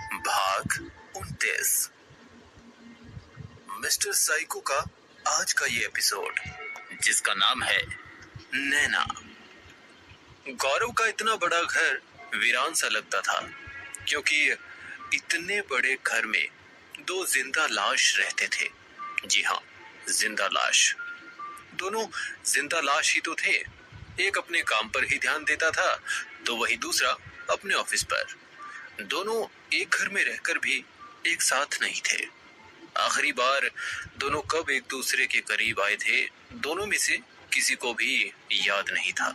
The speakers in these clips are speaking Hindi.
भाग 29 मिस्टर साइको का आज का ये एपिसोड, जिसका नाम है नैना। गौरव का इतना बड़ा घर वीरान सा लगता था, क्योंकि इतने बड़े घर में दो जिंदा लाश रहते थे। जी हाँ, जिंदा लाश। दोनों जिंदा लाश ही तो थे। एक अपने काम पर ही ध्यान देता था, तो वही दूसरा अपने ऑफिस पर। दोनों एक घर में रहकर भी एक साथ नहीं थे। आखिरी बार दोनों कब एक दूसरे के करीब आए थे, दोनों में से किसी को भी याद नहीं था।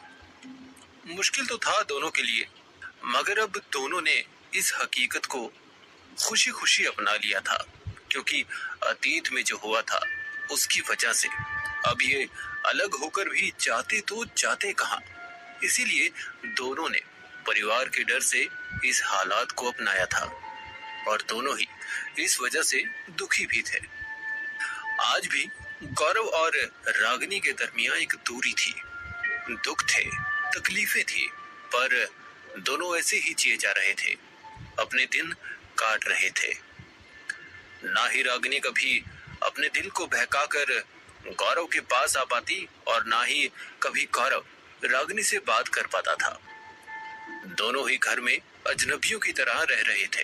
मुश्किल तो था दोनों के लिए, मगर अब दोनों ने इस हकीकत को खुशी खुशी अपना लिया था, क्योंकि अतीत में जो हुआ था उसकी वजह से अब ये अलग होकर भी जाते तो जाते कहां। इसीलिए दोनों ने परिवार के डर से इस हालात को अपनाया था, और दोनों ही इस वजह से दुखी भी थे। आज भी गौरव और रागिनी के दरमियान एक दूरी थी, दुख थे, तकलीफें थी, पर दोनों ऐसे ही जिए जा रहे थे, अपने दिन काट रहे थे। ना ही रागिनी कभी अपने दिल को बहकाकर गौरव के पास आ पाती, और ना ही कभी गौरव रागिनी से बात कर पाता था। दोनों ही घर में अजनबियों की तरह रह रहे थे,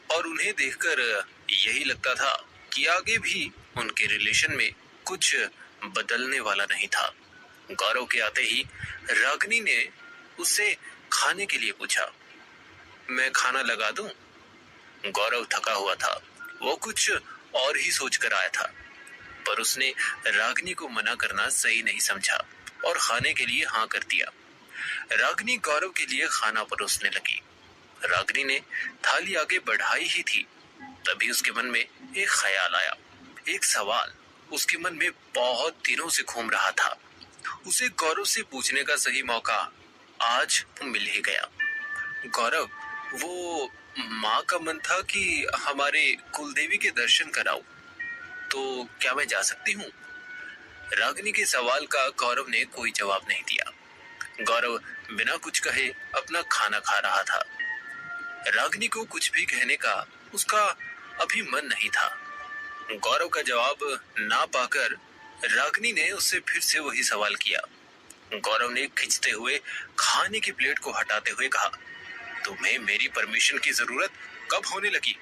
और उन्हें देखकर यही लगता था कि आगे भी उनके रिलेशन में कुछ बदलने वाला नहीं था। गौरव के आते ही रागिनी ने उससे खाने के लिए पूछा, मैं खाना लगा दूं? गौरव थका हुआ था, वो कुछ और ही सोच कर आया था, पर उसने रागिनी को मना करना सही नहीं समझा और खाने के लिए हाँ कर दिया। रागिनी गौरव के लिए खाना परोसने लगी। रागिनी ने थाली आगे बढ़ाई ही थी, तभी उसके मन में एक ख्याल आया, एक सवाल उसके मन में बहुत दिनों से घूम रहा था। उसे गौरव से पूछने का सही मौका आज मिल ही गया। गौरव, वो माँ का मन था कि हमारे कुलदेवी के दर्शन कराऊं, तो क्या मैं जा सकती हूँ? रागिनी के सवाल का गौरव ने कोई जवाब नहीं दिया। गौरव बिना कुछ कहे अपना खाना खा रहा था। रागिनी को कुछ भी कहने का उसका अभी मन नहीं था। गौरव का जवाब ना पाकर रागिनी ने उससे फिर से वही सवाल किया। गौरव ने खिंचते हुए खाने की प्लेट को हटाते हुए कहा, तुम्हें मेरी परमिशन की जरूरत कब होने लगी?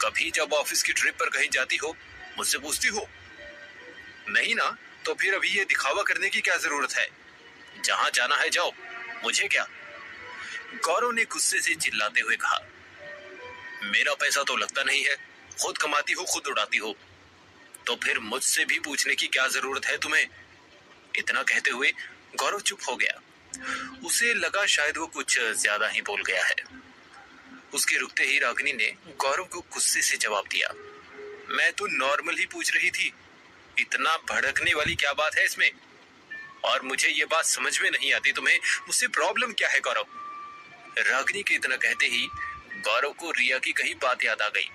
कभी जब ऑफिस की ट्रिप पर कहीं जाती हो मुझसे पूछती हो? नहीं ना, तो फिर अभी ये दिखावा करने की क्या जरूरत है? जहां जाना है जाओ, मुझे क्या? गौरव ने गुस्से से चिल्लाते हुए कहा, मेरा पैसा तो लगता नहीं है, खुद कमाती हो खुद उड़ाती हो, तो फिर मुझसे भी पूछने की क्या जरूरत है तुम्हें? इतना कहते हुए गौरव चुप हो गया। उसे लगा शायद वो कुछ ज्यादा ही बोल गया है। उसके रुकते ही रागिनी ने गौरव को गुस्से से जवाब दिया, मैं तो नॉर्मल ही पूछ रही थी, इतना भड़कने वाली क्या बात है इसमें? और मुझे ये बात समझ में नहीं आती, तुम्हें मुझसे प्रॉब्लम क्या है गौरव? रागिनी के इतना कहते ही गौरव को रिया की कही बात याद आ गई।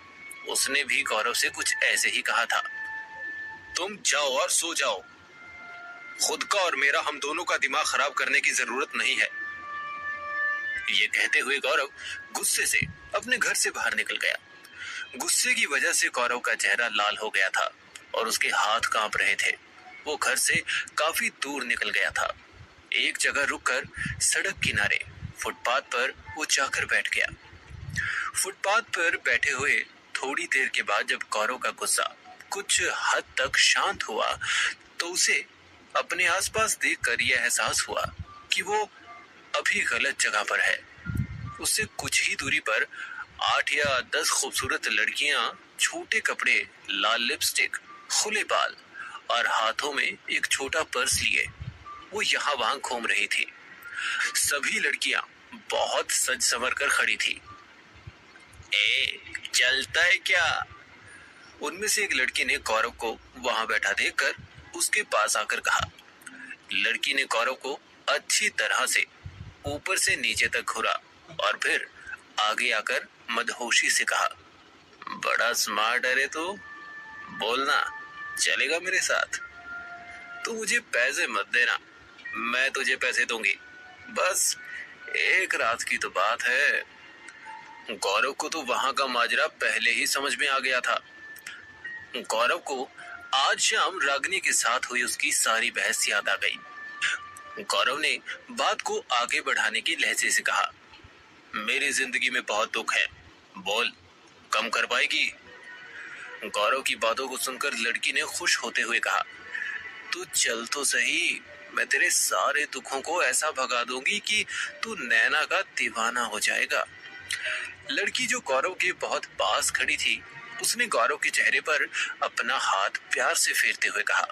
उसने भी गौरव से कुछ ऐसे ही कहा था, तुम जाओ और सो जाओ, खुद का और मेरा हम दोनों का दिमाग खराब करने की जरूरत नहीं है। ये कहते हुए गौरव गुस्से से अपने घर से बाहर निकल गया। गुस्से की वजह से गौरव का चेहरा लाल हो गया था और उसके हाथ कांप रहे थे। वो घर से काफी दूर निकल गया था। एक जगह रुककर सड़क किनारे फुटपाथ पर वो जाकर बैठ गया। फुटपाथ पर बैठे हुए थोड़ी देर के बाद जब गौरव का गुस्सा कुछ हद तक शांत हुआ, तो उसे अपने आसपास देखकर यह एहसास हुआ कि वो अभी गलत जगह पर है। उससे कुछ ही दूरी पर 8 या 10 खूबसूरत लड़कियां छोटे कपड़े, लाल लिपस्टिक, खुले बाल और हाथों में एक छोटा पर्स लिए वो यहाँ वहां घूम रही थी। सभी लड़कियां बहुत सज संवर कर खड़ी थी। ए, चलता है क्या? उनमें से एक लड़की ने गौरव को वहां बैठा देखकर उसके पास आकर कहा। लड़की ने गौरव को अच्छी तरह से ऊपर से नीचे तक घूरा और फिर आगे आकर मदहोशी से कहा, बड़ा स्मार्ट है रे तू, बोलना चलेगा मेरे साथ? तू मुझे पैसे मत देना, मैं तुझे पैसे दूंगी, बस एक रात की तो बात है। गौरव को तो वहां का माजरा पहले ही समझ में आ गया था। गौरव को आज शाम रागिनी के साथ हुई उसकी सारी बहस याद आ गई। गौरव ने बात को आगे बढ़ाने की लहजे से कहा, मेरी जिंदगी में बहुत दुख है, बोल, कम कर पाएगी? गौरव की बातों को सुनकर लड़की ने खुश होते हुए कहा, तू चल तो सही, मैं तेरे सारे दुखों को ऐसा भगा दूंगी कि तू नैना का दीवाना हो जाएगा। लड़की जो गौरव के बहुत पास खड़ी थी, उसने गौरव के चेहरे पर अपना हाथ प्यार से फेरते हुए कहा।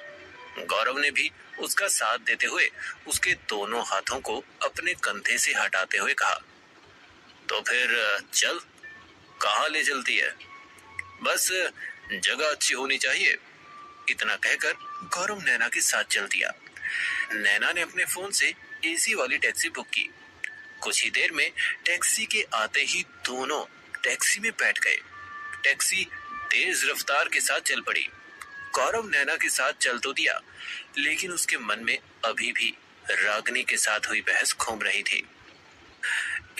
गौरव ने भी उसका साथ देते हुए उसके दोनों हाथों को अपने कंधे से हटाते हुए कहा, तो फिर चल, कहाँ ले चलती है? बस जगह अच्छी होनी चाहिए। इतना कहकर गौरव नैना के साथ चल दिया। नैना ने अपने फोन से एसी वाली टैक्सी बुक की। कुछ ही देर में टैक्सी के आते ही दोनों टैक्सी में बैठ गए। टैक्सी तेज रफ्तार के साथ चल पड़ी। गौरव नैना के साथ चल तो दिया, लेकिन उसके मन में अभी भी रागिनी के साथ हुई बहस घूम रही थी।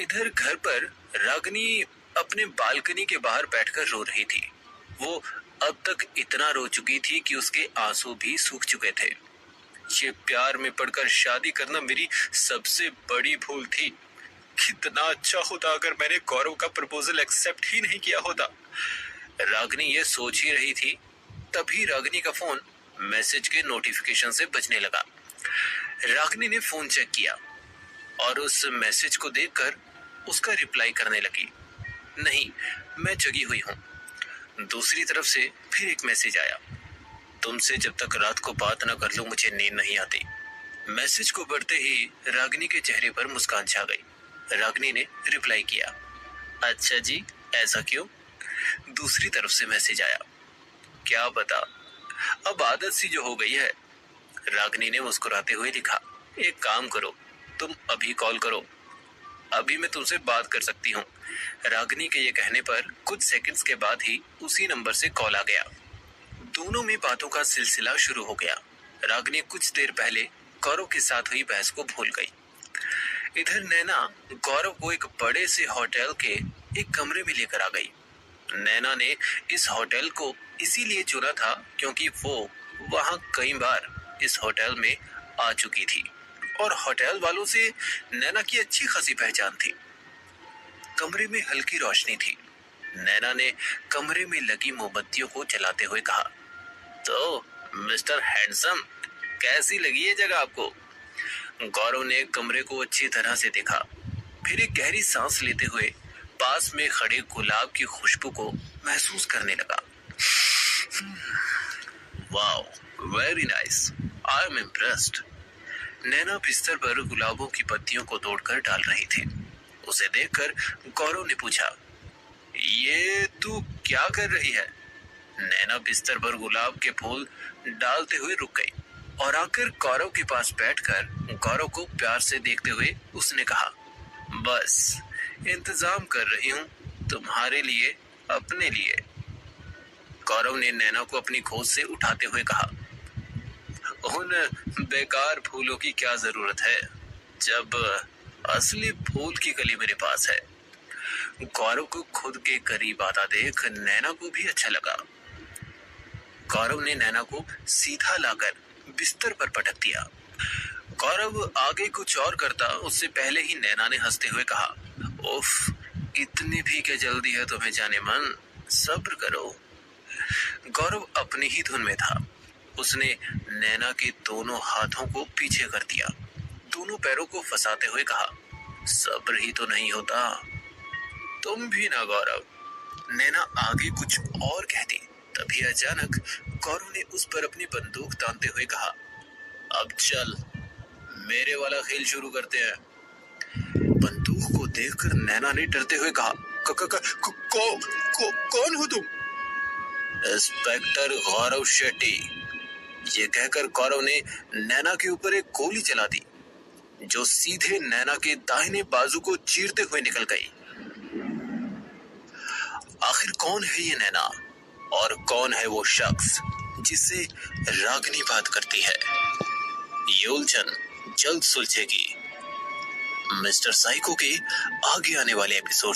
इधर घर पर रागिनी अपने बालकनी के बाहर बैठकर रो रही थी। वो अब तक इतना रो चुकी थी कि उसके आंसू भी सूख चुके थे। ये प्यार में पड़कर शादी करना मेरी सबसे बड़ी भूल थी। कितना अच्छा होता अगर मैंने गौरव का प्रपोजल एक्सेप्ट ही नहीं किया होता। रागिनी ये सोच ही रही थी, तभी रागिनी का फोन मैसेज के नोटिफिकेशन से बजने लगा। रागिनी ने फोन चेक किया और उस मैसेज को देखकर उसका रिप्लाई करने लगी, नहीं, मैं जगी हुई हूँ। दूसरी तरफ से फिर एक मैसेज आया, तुमसे जब तक रात को बात न कर लूं मुझे नींद नहीं आती। मैसेज को पढ़ते ही रागिनी के चेहरे पर मुस्कान छा गई। रागिनी ने रिप्लाई किया, अच्छा जी, ऐसा क्यों? दूसरी तरफ से मैसेज आया, क्या बता, अब आदत सी जो हो गई है। रागिनी ने मुस्कुराते हुए लिखा, एक काम करो, तुम अभी कॉल करो, अभी मैं तुमसे बात कर सकती हूँ। रागिनी के ये कहने पर कुछ सेकंड्स के बाद ही उसी नंबर से कॉल आ गया। दोनों में बातों का सिलसिला शुरू हो गया। रागिनी कुछ देर पहले गौरव के साथ हुई बहस को भूल गई। इधर नैना गौरव को एक बड़े से होटल के एक कमरे में लेकर आ गई। नैना ने इस होटल को इसीलिए चुना था क्योंकि वो वहां कई बार इस होटल में आ चुकी थी और होटल वालों से नैना की अच्छी खासी पहचान थी। कमरे में हल्की रोशनी थी। नैना ने कमरे में लगी मोमबत्तियों को जलाते हुए कहा, तो मिस्टर हैंडसम, कैसी लगी ये जगह आपको? गौरव ने कमरे को अच्छी तरह से देखा, फिर एक गहरी सांस लेते हुए पास में खड़े गुलाब की खुशबू को महसूस करने लगा। Wow, very nice, I am impressed. Naina बिस्तर पर गुलाबों की पत्तियों को तोड़कर डाल रही थी। उसे देखकर गौरव ने पूछा, ये तू क्या कर रही है? नैना बिस्तर पर गुलाब के फूल डालते हुए रुक गई और आकर गौरव के पास बैठकर गौरव को प्यार से देखते हुए उसने कहा, बस इंतजाम कर रही हूँ तुम्हारे लिए, अपने लिए। गौरव ने नैना को अपनी गोद से उठाते हुए कहा, उन बेकार फूलों की क्या जरूरत है जब असली फूल की कली मेरे पास है। गौरव को खुद के करीब आता देख नैना को भी अच्छा लगा। गौरव ने नैना को सीधा लाकर बिस्तर पर पटक दिया। गौरव आगे कुछ और करता उससे पहले ही नैना ने हंसते हुए कहा, उफ, इतनी भी क्या जल्दी है तुम्हें जाने मन, सब्र करो। गौरव अपनी ही धुन में था। उसने नैना के दोनों हाथों को पीछे कर दिया, दोनों पैरों को फंसाते हुए कहा, सब्र ही तो नहीं होता। तुम भी ना गौरव। नैना आगे कुछ और कहती, तभी अचानक गौरव ने उस पर अपनी बंदूक तानते हुए कहा, अब चल, मेरे वाला खेल शुरू करते हैं। बंदूक को देखकर नैना ने डरते हुए कहा, कौन हो तुम? इंस्पेक्टर गौरव शेट्टी। ये कहकर गौरव ने नैना के ऊपर एक गोली चला दी, जो सीधे नैना के दाहिने बाजू को चीरते हुए निकल गई। आखिर कौन है ये नैना और कौन है वो शख्स जिससे रागिनी बात करती है? ये उलझन जल्द सुलझेगी। मिस्टर साइको के आगे आने वाले एपिसोड